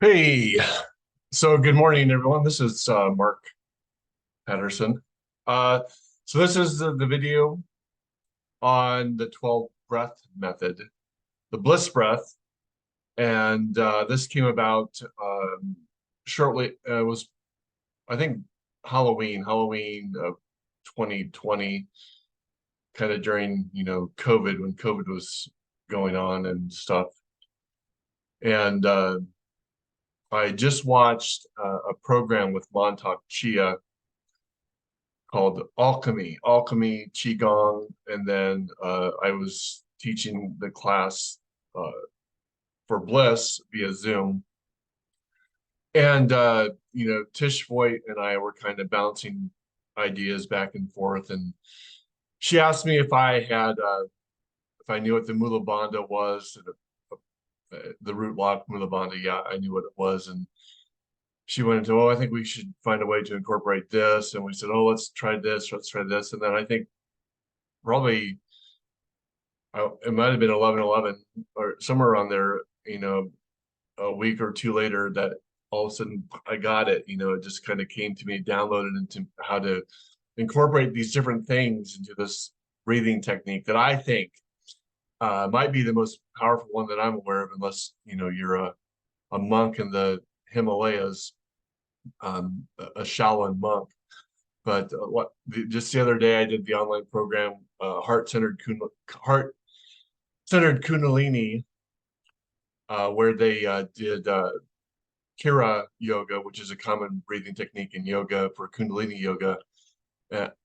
Hey, so good morning, everyone. This is Mark Patterson. Uh, so this is the video on the 12 breath method, the bliss breath, and this came about shortly. It was, I think, Halloween of 2020, kind of during COVID when COVID was going on and stuff. And I just watched a program with Montauk Chia called Alchemy Qigong, and then I was teaching the class uh, for Bliss via Zoom. And Tish Voigt and I were kind of bouncing ideas back and forth, and she asked me if I knew what the Mula Bandha was, the root lock Mula Bandha. Yeah, I knew what it was, and she went into, oh, I think we should find a way to incorporate this, and we said, oh, let's try this, and then I think probably it might have been 11/11 or somewhere around there, a week or two later that all of a sudden I got it, it just kind of came to me, downloaded into how to incorporate these different things into this breathing technique that I think might be the most powerful one that I'm aware of, unless, you're a monk in the Himalayas, a Shaolin monk. But just the other day I did the online program, heart-centered Kundalini, where they did Kira yoga, which is a common breathing technique in yoga for Kundalini yoga.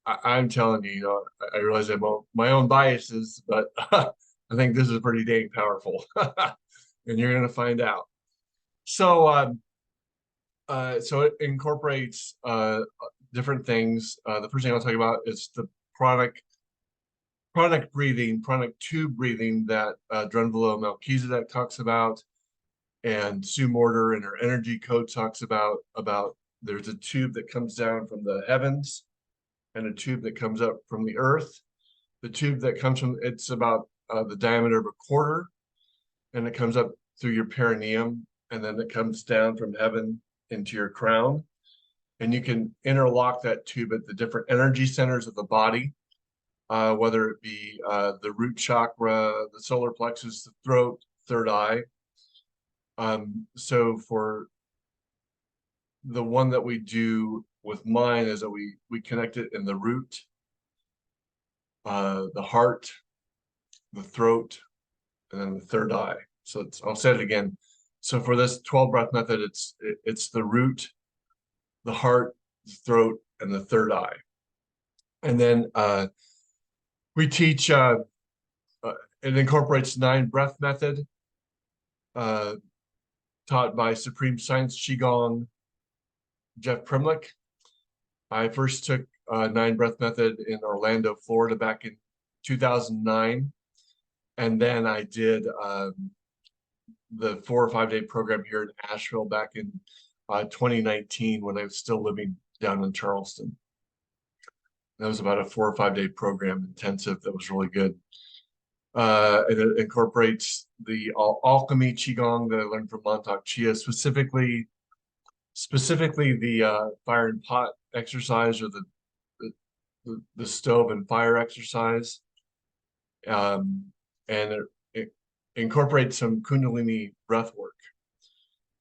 I'm telling you, I realize I have my own biases, but I think this is pretty dang powerful, and you're going to find out. So, so it incorporates different things. The first thing I'll talk about is the pranic pranic tube breathing that Drunvalo Melchizedek talks about, and Sue Morter in her energy code talks about there's a tube that comes down from the heavens and a tube that comes up from the earth. The tube that comes from, it's about the diameter of a quarter, and it comes up through your perineum, and then it comes down from heaven into your crown. And you can interlock that tube at the different energy centers of the body, whether it be the root chakra, the solar plexus, the throat, third eye. So for the one that we do with mine is that we connect it in the root, the heart, the throat, and then the third eye. So I'll say it again. So for this 12 breath method, it's the root, the heart, the throat, and the third eye. And then we teach it incorporates 9 breath method, uh, taught by Supreme Science Qigong Jeff Primlick. I first took 9 breath method in Orlando, Florida back in 2009. And then I did the 4 or 5 day program here in Asheville back in 2019 when I was still living down in Charleston. That was about a 4 or 5 day program intensive that was really good. And it incorporates the alchemy qigong that I learned from Montauk Chia, specifically the fire and pot exercise, or the stove and fire exercise, and it incorporates some Kundalini breath work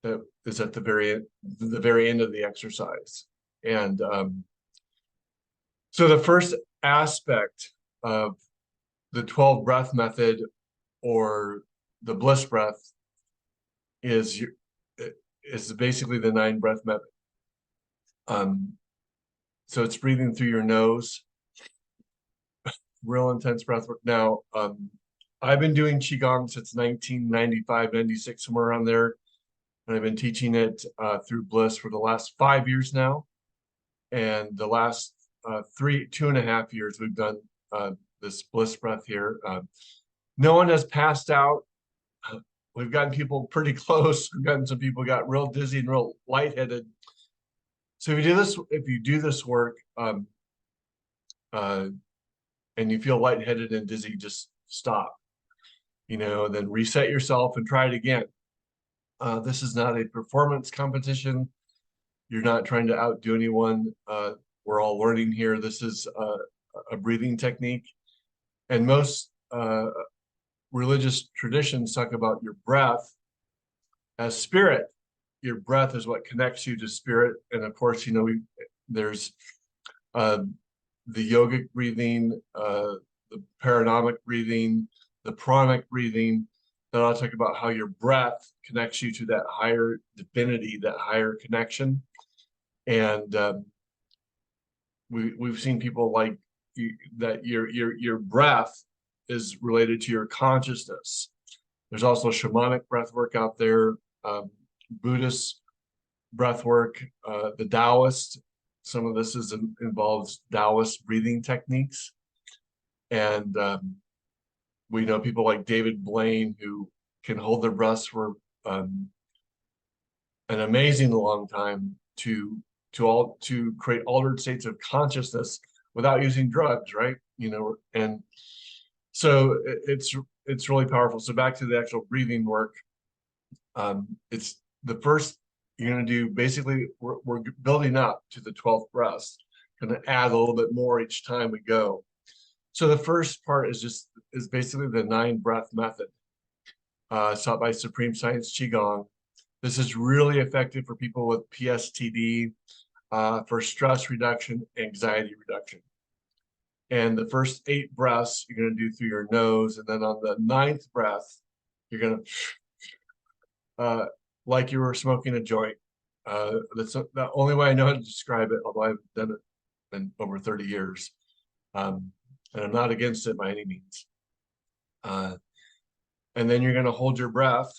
that is at the very end of the exercise. And so the first aspect of the 12 breath method, or the bliss breath, is basically the 9 breath method. So it's breathing through your nose, real intense breath work. Now, I've been doing Qigong since 1995, 96, somewhere around there. And I've been teaching it through Bliss for the last 5 years now. And the last 2.5 years, we've done this Bliss breath here. No one has passed out. We've gotten people pretty close. We've gotten some people got real dizzy and real lightheaded. So if you do this work, and you feel lightheaded and dizzy, just stop. Then reset yourself and try it again. This is not a performance competition. You're not trying to outdo anyone. We're all learning here. This is a breathing technique. And most religious traditions talk about your breath as spirit. Your breath is what connects you to spirit. And of course, there's uh, the yogic breathing, the paranomic breathing, the pranic breathing, that I'll talk about how your breath connects you to that higher divinity, that higher connection. And we've seen people like that your breath is related to your consciousness. There's also shamanic breath work out there, Buddhist breath work, the Taoist. Some of this involves Taoist breathing techniques. And we know people like David Blaine who can hold their breaths for an amazing long time to create altered states of consciousness without using drugs, right? And so it's really powerful. So back to the actual breathing work. It's the first you're going to do. Basically, we're building up to the 12th breath. Going to add a little bit more each time we go. So the first part is basically the 9-breath method, taught by Supreme Science Qigong. This is really effective for people with PSTD, for stress reduction, anxiety reduction. And the first 8 breaths you're going to do through your nose, and then on the 9th breath, you're going to like you were smoking a joint. That's the only way I know how to describe it, although I've done it in over 30 years. And I'm not against it by any means. And then you're going to hold your breath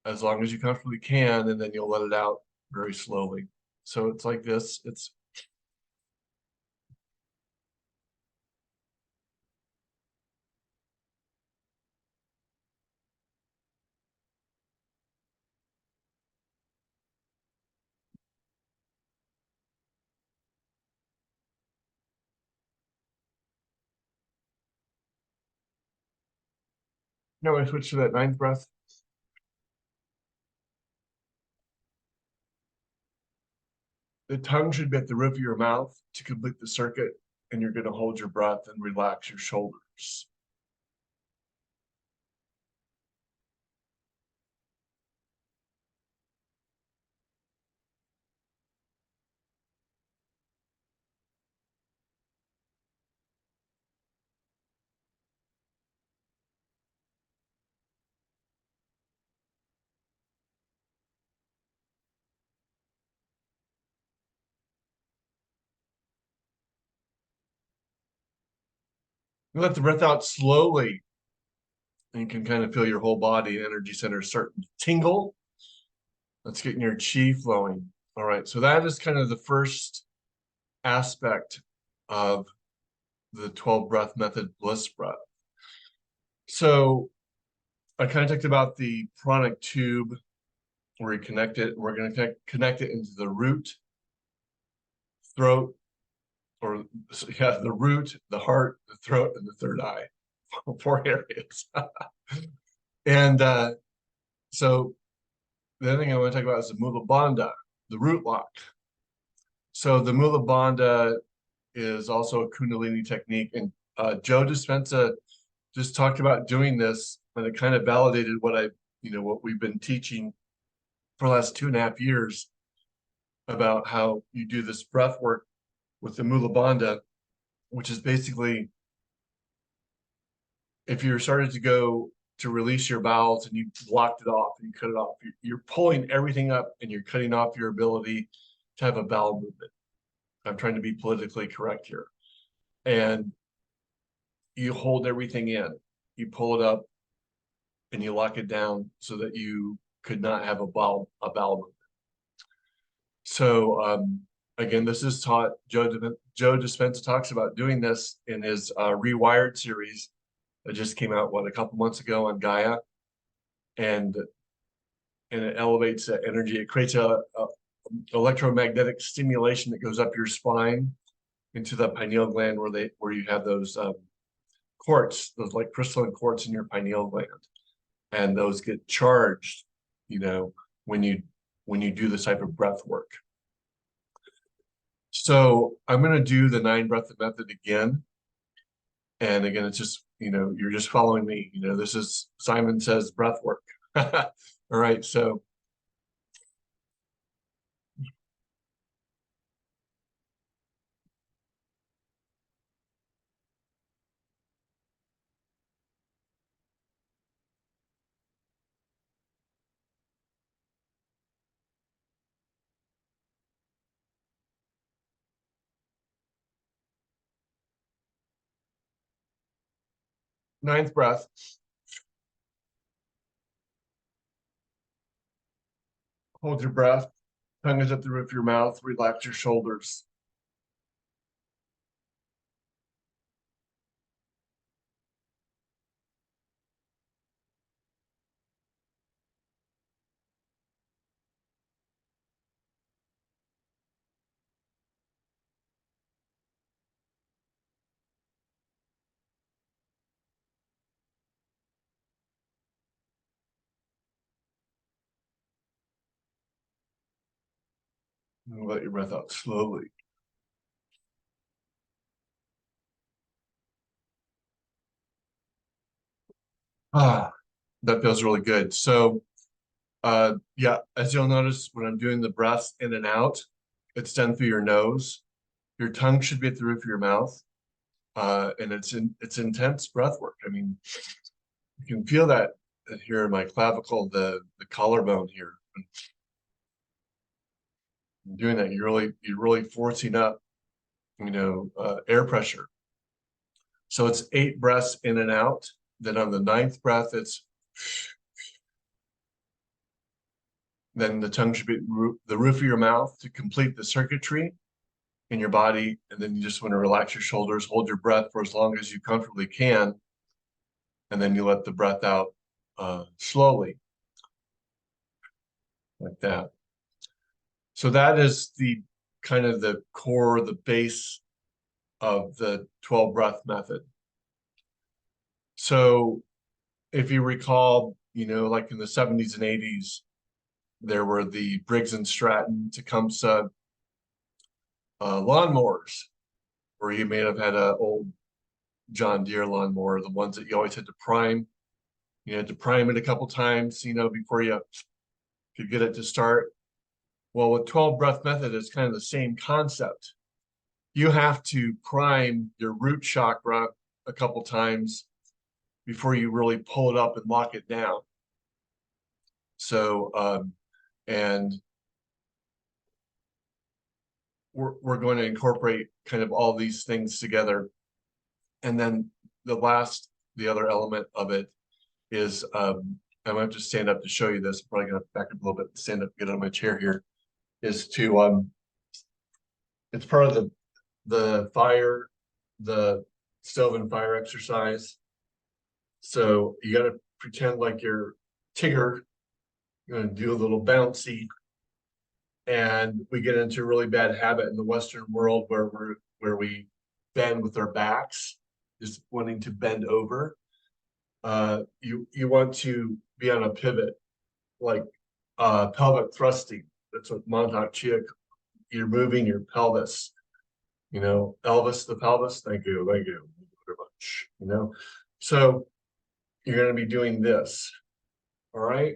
as long as you comfortably can, and then you'll let it out very slowly. So it's like this. No, I switch to that 9th breath. The tongue should be at the roof of your mouth to complete the circuit, and you're going to hold your breath and relax your shoulders. You let the breath out slowly, and you can kind of feel your whole body energy centers starting to tingle. Let's get your chi flowing. All right, so that is kind of the first aspect of the 12 breath method, bliss breath. So I kind of talked about the pranic tube where you connect it. We're going to connect it into the root, throat, or yeah, the root, the heart, the throat, and the third eye. 4 areas. And so the other thing I want to talk about is the Mula Bandha, the root lock. So the Mula Bandha is also a Kundalini technique, and Joe Dispenza just talked about doing this, and it kind of validated what we've been teaching for the last 2.5 years about how you do this breath work with the Mula Bandha, which is basically if you're starting to go to release your bowels and you blocked it off and you cut it off, you're pulling everything up and you're cutting off your ability to have a bowel movement. I'm trying to be politically correct here. And you hold everything in, you pull it up and you lock it down so that you could not have a bowel movement. So again, this is taught. Joe Dispenza talks about doing this in his Rewired series that just came out a couple months ago on Gaia, and it elevates that energy. It creates a electromagnetic stimulation that goes up your spine into the pineal gland where you have those quartz, those like crystalline quartz in your pineal gland, and those get charged you know, when you do this type of breath work. So I'm going to do the 9 breath method again. And again, it's just, you're just following me. This is Simon Says breath work. All right. So 9th breath. Hold your breath. Tongue is at the roof of your mouth. Relax your shoulders. And let your breath out slowly. Ah, that feels really good. So, yeah, as you'll notice when I'm doing the breaths in and out, it's done through your nose. Your tongue should be at the roof of your mouth. And it's intense breath work. I mean, you can feel that here in my clavicle, the collarbone here. And doing that, you're really forcing up, air pressure. So it's 8 breaths in and out. Then on the 9th breath, then the tongue should be the roof of your mouth to complete the circuitry in your body. And then you just want to relax your shoulders, hold your breath for as long as you comfortably can. And then you let the breath out slowly, like that. So that is the kind of the core, the base of the 12 breath method. So if you recall, like in the 70s and 80s, there were the Briggs and Stratton Tecumseh lawnmowers, or you may have had an old John Deere lawnmower, the ones that you always had to prime. You had to prime it a couple times, before you could get it to start. Well, with 12 breath method, it's kind of the same concept. You have to prime your root chakra a couple times before you really pull it up and lock it down. So, and we're going to incorporate kind of all these things together. And then the other element of it is, I'm going to have to stand up to show you this. I'm probably going to back up a little bit and stand up, get on my chair here, is to, it's part of the stove and fire exercise. So you got to pretend like you're Tigger. You're going to do a little bouncy, and we get into a really bad habit in the Western world where we bend with our backs, just wanting to bend over. You want to be on a pivot, like pelvic thrusting. That's what Montauk Chia. You're moving your pelvis. Elvis the pelvis. Thank you very much. So you're going to be doing this. All right.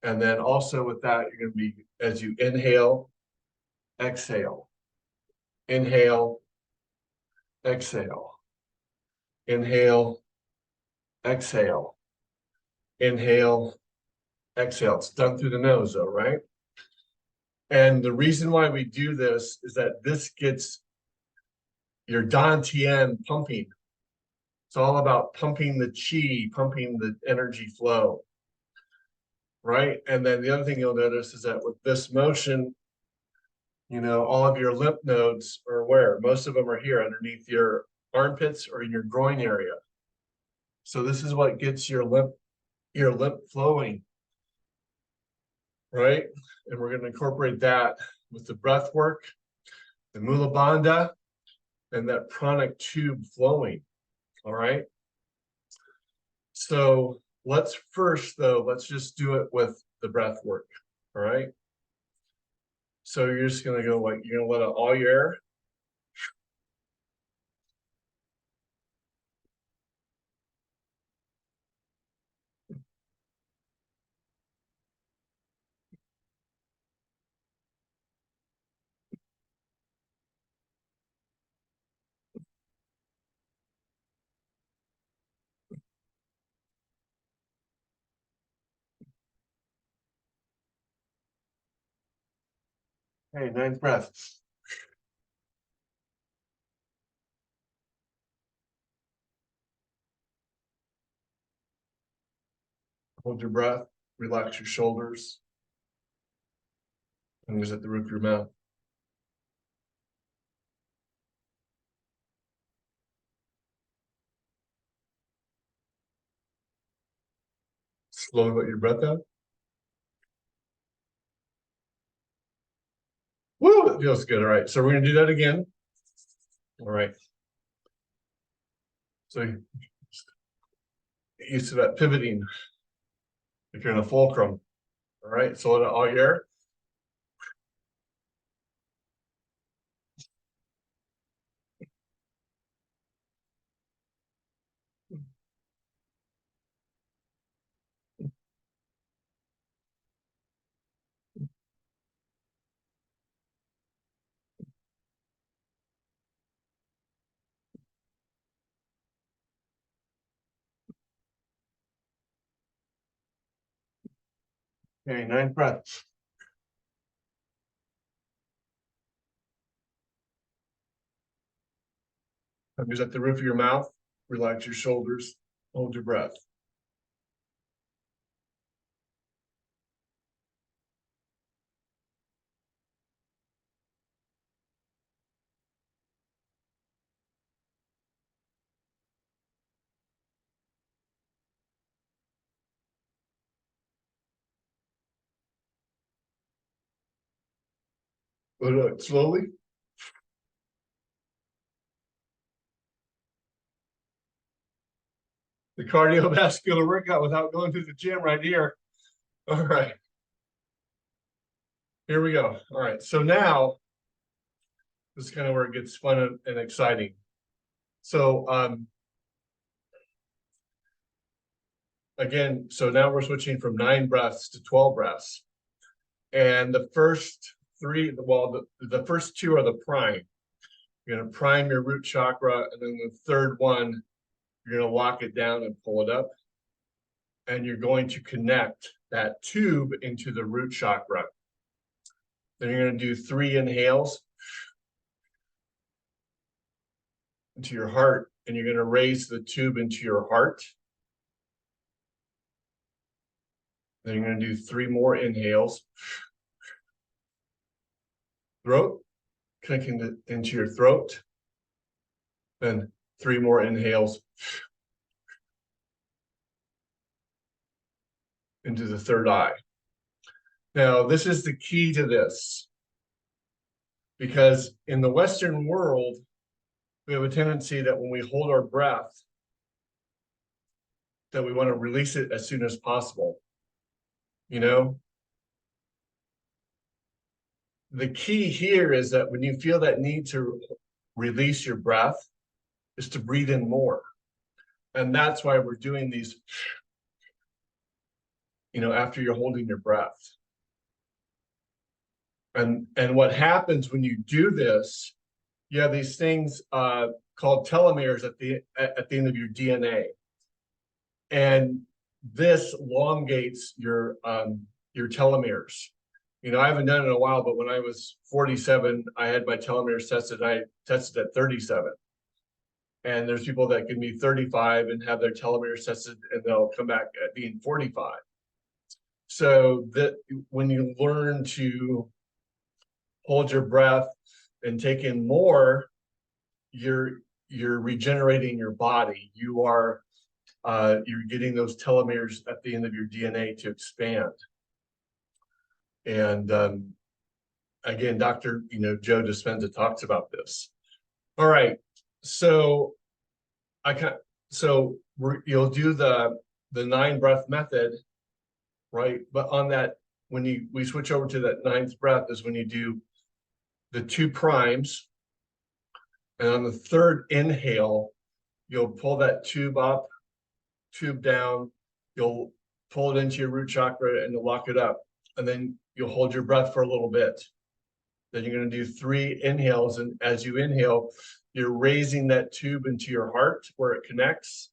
And then also with that, you're going to be, as you inhale, exhale, inhale, exhale, inhale, exhale, inhale, exhale. It's done through the nose though, right? And the reason why we do this is that this gets your dantian pumping. It's all about pumping the chi, pumping the energy flow, right? And then the other thing you'll notice is that with this motion, all of your lymph nodes are where? Most of them are here underneath your armpits or in your groin area. So this is what gets your lymph flowing, right? And we're going to incorporate that with the breath work, the mula bandha, and that pranic tube flowing. All right. So Let's first, though, let's just do it with the breath work. All right. So you're just gonna go like you're gonna let out all your air. Okay, ninth breath. Hold your breath, relax your shoulders, fingers at the roof of your mouth. Slowly let your breath out. Woo, it feels good. All right, so we're gonna do that again. All right. So get used to that pivoting if you're in a fulcrum. All right, so let out all your air. Okay, ninth breath. Fingers at the roof of your mouth. Relax your shoulders. Hold your breath. Let it out slowly. The cardiovascular workout without going to the gym right here. All right. Here we go. All right. So now this is kind of where it gets fun and exciting. So again, so now we're switching from 9 breaths to 12 breaths. And the first three, well, the first two are the prime. You're going to prime your root chakra, and then the third one, you're going to lock it down and pull it up. And you're going to connect that tube into the root chakra. Then you're going to do 3 inhales into your heart, and you're going to raise the tube into your heart. Then you're going to do 3 more inhales. Throat, connecting it into your throat. Then 3 more inhales into the third eye. Now, this is the key to this, because in the Western world, we have a tendency that when we hold our breath, that we want to release it as soon as possible. You know, the key here is that when you feel that need to release your breath, is to breathe in more. And that's why we're doing these, you know, after you're holding your breath. And what happens when you do this, you have these things called telomeres at the end of your DNA. And this elongates your telomeres. You know, I haven't done it in a while, but when I was 47, I had my telomeres tested. I tested at 37. And there's people that can be 35 and have their telomeres tested, and they'll come back at being 45. So that when you learn to hold your breath and take in more, you're regenerating your body. You're getting those telomeres at the end of your DNA to expand. And again, Dr. Joe Dispenza talks about this. All right, so you'll do the the 9 breath method, right? But on that, when we switch over to that 9th breath is when you do the 2 primes. And on the 3rd inhale, you'll pull that tube up, tube down, you'll pull it into your root chakra and you'll lock it up. And then you'll hold your breath for a little bit. Then you're going to do 3 inhales. And as you inhale, you're raising that tube into your heart where it connects.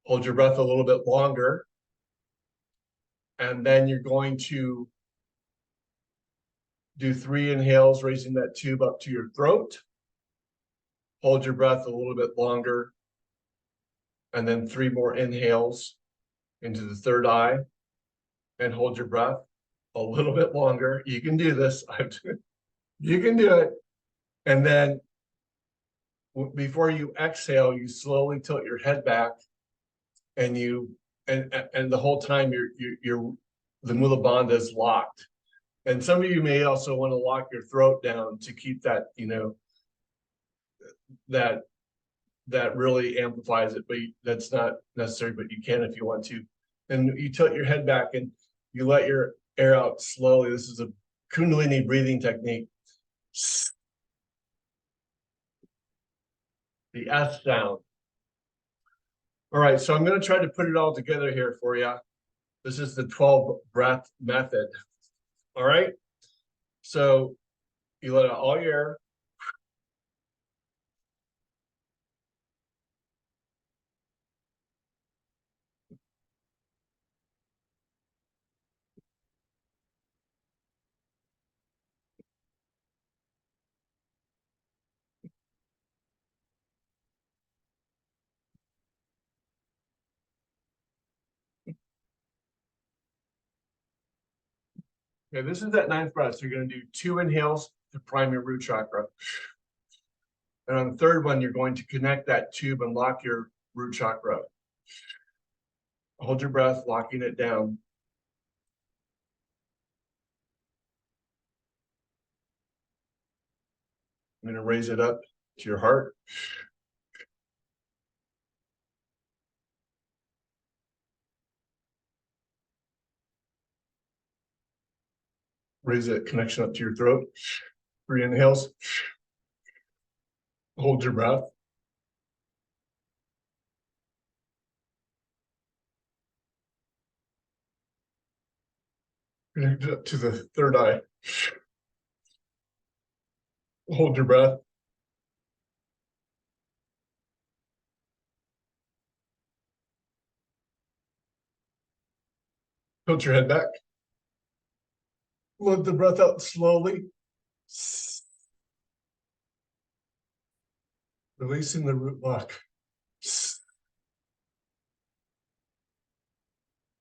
Hold your breath a little bit longer. And then you're going to do 3 inhales, raising that tube up to your throat. Hold your breath a little bit longer. And then 3 more inhales into the 3rd eye. And hold your breath a little bit longer. You can do this. You can do it. And then before you exhale, you slowly tilt your head back, and the whole time you're the Mula Bandha is locked. And some of you may also want to lock your throat down to keep that, that really amplifies it, but that's not necessary, but you can if you want to. And you tilt your head back and you let your air out slowly. This is a Kundalini breathing technique. The S sound. All right, so I'm going to try to put it all together here for you. This is the 12-breath method. All right, so you let out all your air. Okay, this is that 9th breath. So you're going to do 2 inhales to prime your root chakra. And on the 3rd one, you're going to connect that tube and lock your root chakra. Hold your breath, locking it down. I'm going to raise it up to your heart. Raise that connection up to your throat. 3 inhales. Hold your breath. Connect it up to the 3rd eye. Hold your breath. Tilt your head back. Let the breath out slowly. Releasing the root lock.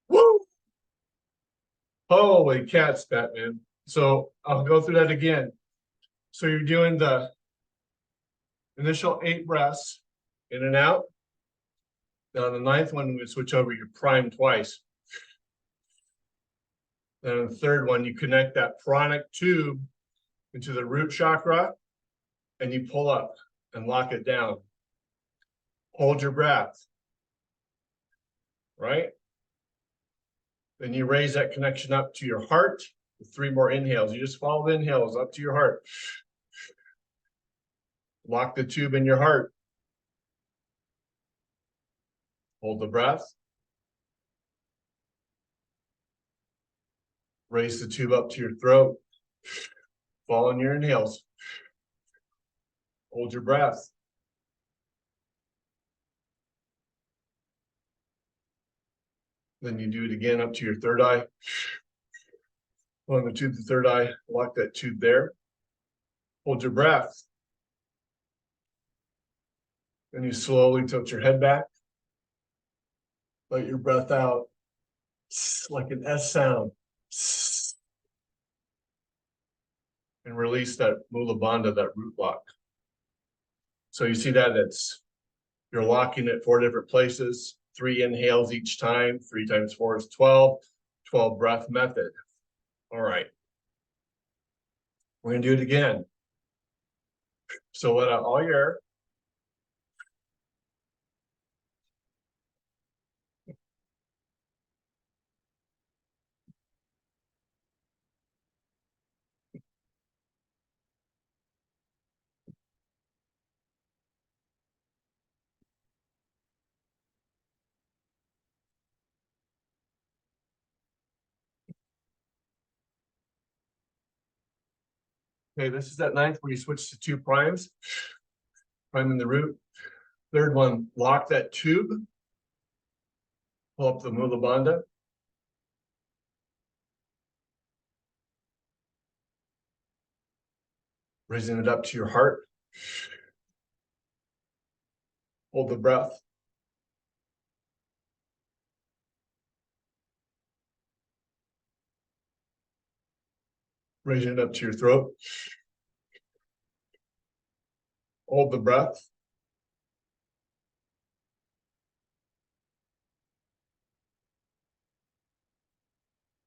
Woo! Holy cats, Batman. So I'll go through that again. So you're doing the initial 8 breaths in and out. Then on the 9th one, we switch over, you prime twice. Then on the 3rd one, you connect that pranic tube into the root chakra and you pull up and lock it down. Hold your breath, right? Then you raise that connection up to your heart with 3 more inhales. You just follow the inhales up to your heart. Lock the tube in your heart. Hold the breath. Raise the tube up to your throat. Follow in your inhales. Hold your breath. Then you do it again up to your 3rd eye. On the tube, the 3rd eye, lock that tube there. Hold your breath. Then you slowly tilt your head back. Let your breath out like an S sound. And release that Mula Bandha, that root lock. So you see that you're locking it 4 different places, 3 inhales each time. 3 times 4 is 12. 12 breath method. All right. We're going to do it again. So let out all your air. Okay, this is that ninth where you switch to two primes, priming the root. Third one, lock that tube, pull up the mula bandha. Raising it up to your heart. Hold the breath. Raising it up to your throat. Hold the breath.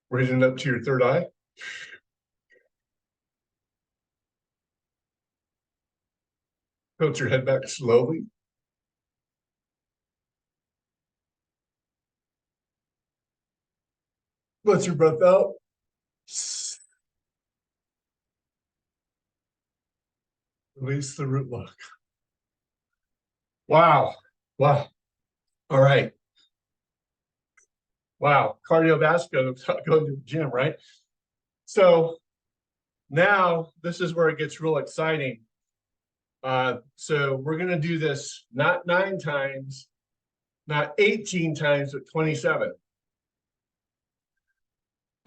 Raising it up to your third eye. Tilt your head back slowly. Let your breath out. Release the root lock. Wow. Wow. All right. Wow. Cardiovascular, going to the gym, right? So now this is where it gets real exciting. So we're going to do this not 9 times, not 18 times, but 27.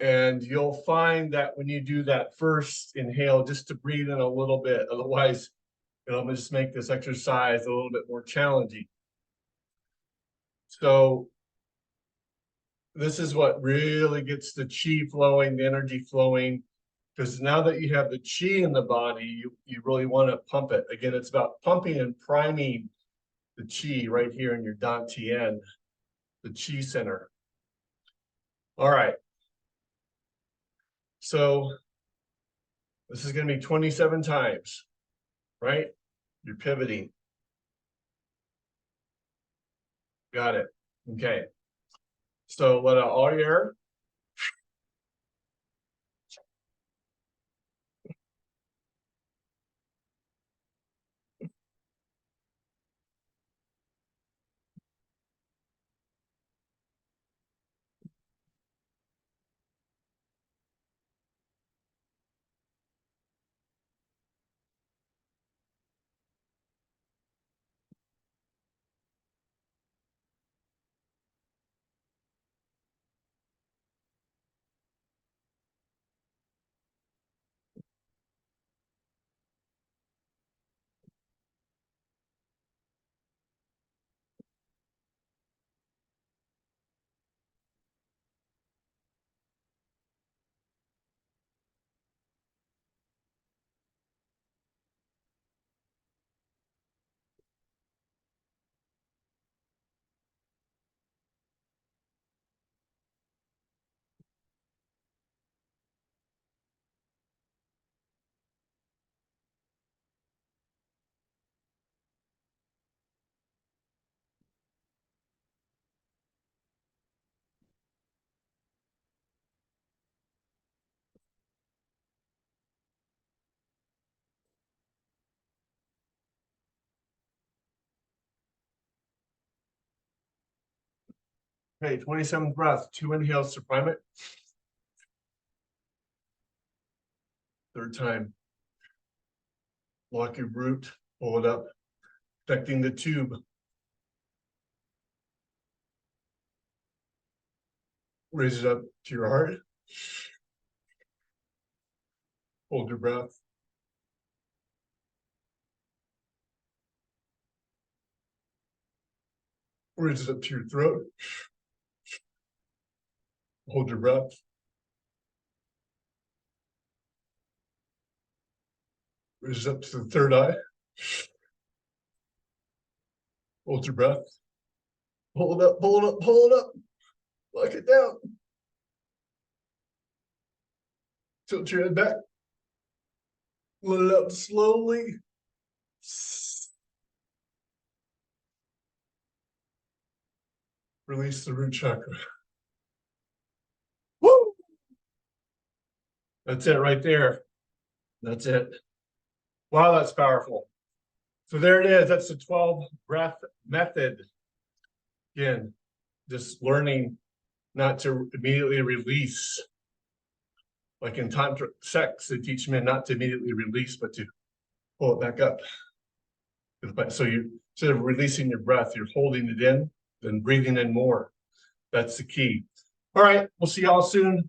And you'll find that when you do that first inhale, just to breathe in a little bit, otherwise it'll just make this exercise a little bit more challenging. So this is what really gets the chi flowing, the energy flowing, because now that you have the chi in the body, you really want to pump it. Again, it's about pumping and priming the chi right here in your dantian, the chi center. All right. So this is going to be 27 times, right? You're pivoting. Got it. Okay. So let out all your air. Okay, 27th breath, 2 inhales to prime it. Third time. Lock your root, pull it up, protecting the tube. Raise it up to your heart. Hold your breath. Raise it up to your throat. Hold your breath. Raise it up to the third eye. Hold your breath. Pull it up, pull it up, pull it up. Lock it down. Tilt your head back. Let it out slowly. Release the root chakra. Woo! That's it right there. That's it. Wow, that's powerful. So there it is. That's the 12 breath method. Again, just learning not to immediately release Like in tantric sex, they teach men not to immediately release, but to pull it back up. But so you, instead of releasing your breath, you're holding it in, then breathing in more. That's the key. All right, we'll see y'all soon. If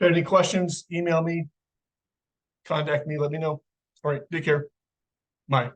you have any questions, email me, contact me, let me know. All right, take care. Bye.